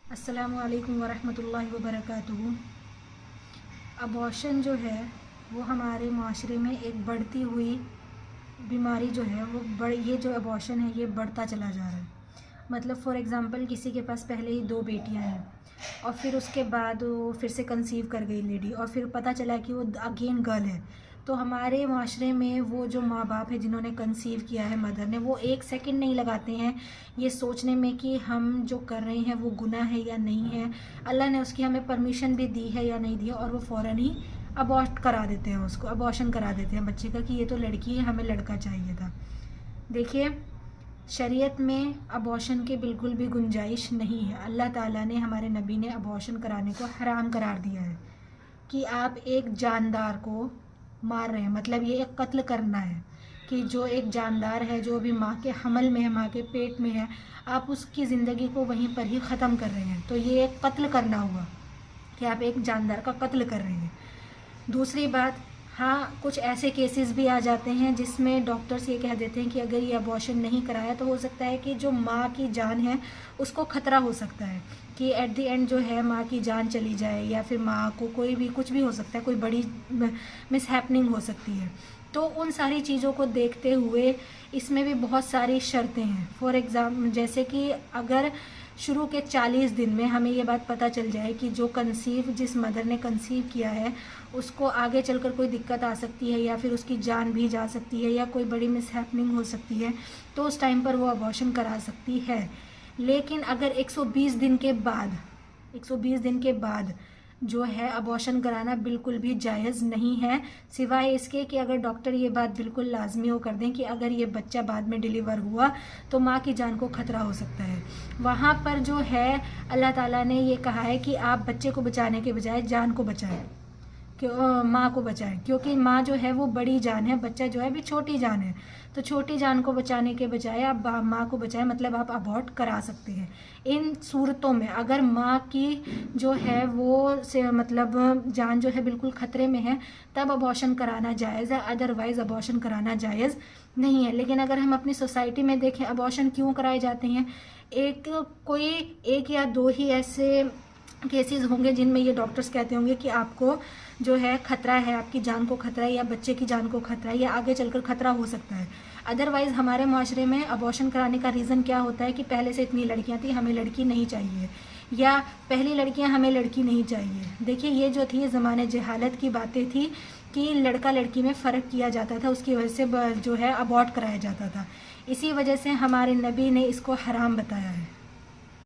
अस्सलामु अलैकुम वरहमतुल्लाहि वबरकातुहू। अबॉर्शन जो है वो हमारे माशरे में एक बढ़ती हुई बीमारी जो है वो ये जो अबॉर्शन है ये बढ़ता चला जा रहा है। मतलब फ़ॉर एग्ज़ाम्पल किसी के पास पहले ही 2 बेटियां हैं और फिर उसके बाद वो फिर से कंसीव कर गई लेडी और फिर पता चला कि वो अगेन गर्ल है। तो हमारे माशरे में वो जो माँ बाप है जिन्होंने कंसीव किया है, मदर ने, वो एक सेकंड नहीं लगाते हैं ये सोचने में कि हम जो कर रहे हैं वो गुनाह है या नहीं है, अल्लाह ने उसकी हमें परमिशन भी दी है या नहीं दी है, और वो फ़ौरन ही अबॉर्ट करा देते हैं, उसको अबॉर्शन करा देते हैं बच्चे का कि ये तो लड़की है, हमें लड़का चाहिए था। देखिए, शरीयत में अबॉर्शन की बिल्कुल भी गुंजाइश नहीं है। अल्लाह ताला ने, हमारे नबी ने अबॉर्शन कराने को हराम करार दिया है कि आप एक जानदार को मार रहे हैं, मतलब ये एक कत्ल करना है कि जो एक जानदार है, जो भी माँ के हमल में है, माँ के पेट में है, आप उसकी ज़िंदगी को वहीं पर ही ख़त्म कर रहे हैं। तो ये एक कत्ल करना हुआ कि आप एक जानदार का कत्ल कर रहे हैं। दूसरी बात, हाँ, कुछ ऐसे केसेस भी आ जाते हैं जिसमें डॉक्टर्स ये कह देते हैं कि अगर ये अबॉर्शन नहीं कराया तो हो सकता है कि जो माँ की जान है उसको ख़तरा हो सकता है कि एट द एंड जो है माँ की जान चली जाए, या फिर माँ को कोई भी कुछ भी हो सकता है, कोई बड़ी मिसहैपनिंग हो सकती है। तो उन सारी चीज़ों को देखते हुए इसमें भी बहुत सारी शर्तें हैं। फॉर एग्ज़ाम्पल, जैसे कि अगर शुरू के 40 दिन में हमें ये बात पता चल जाए कि जो जिस मदर ने कंसीव किया है उसको आगे चलकर कोई दिक्कत आ सकती है, या फिर उसकी जान भी जा सकती है, या कोई बड़ी मिसहैपनिंग हो सकती है, तो उस टाइम पर वो अबॉर्शन करा सकती है। लेकिन अगर 120 दिन के बाद जो है अबॉर्शन कराना बिल्कुल भी जायज़ नहीं है, सिवाय इसके कि अगर डॉक्टर ये बात बिल्कुल लाजमी हो कर दें कि अगर ये बच्चा बाद में डिलीवर हुआ तो माँ की जान को ख़तरा हो सकता है। वहाँ पर जो है अल्लाह ताला ने ये कहा है कि आप बच्चे को बचाने के बजाय जान को बचाएं, क्यों माँ को बचाएं, क्योंकि माँ जो है वो बड़ी जान है, बच्चा जो है अभी छोटी जान है। तो छोटी जान को बचाने के बजाय आप माँ को बचाएं, मतलब आप अबॉर्ट करा सकते हैं। इन सूरतों में अगर माँ की जो है वो से मतलब जान जो है बिल्कुल ख़तरे में है, तब अबॉर्शन कराना जायज़ है, अदरवाइज़ अबॉर्शन कराना जायज़ नहीं है। लेकिन अगर हम अपनी सोसाइटी में देखें अबॉर्शन क्यों कराए जाते हैं, एक या दो ही ऐसे केसेस होंगे जिनमें ये डॉक्टर्स कहते होंगे कि आपको जो है ख़तरा है, आपकी जान को ख़तरा है, या बच्चे की जान को ख़तरा है, या आगे चलकर ख़तरा हो सकता है। अदरवाइज़ हमारे माशरे में अबॉर्शन कराने का रीज़न क्या होता है कि पहले से इतनी लड़कियां थी, हमें लड़की नहीं चाहिए, या पहली लड़कियां, हमें लड़की नहीं चाहिए। देखिए, ये जो थी ज़माने जहालत की बातें थी कि लड़का लड़की में फ़र्क किया जाता था, उसकी वजह से जो है अबॉर्ट कराया जाता था। इसी वजह से हमारे नबी ने इसको हराम बताया है।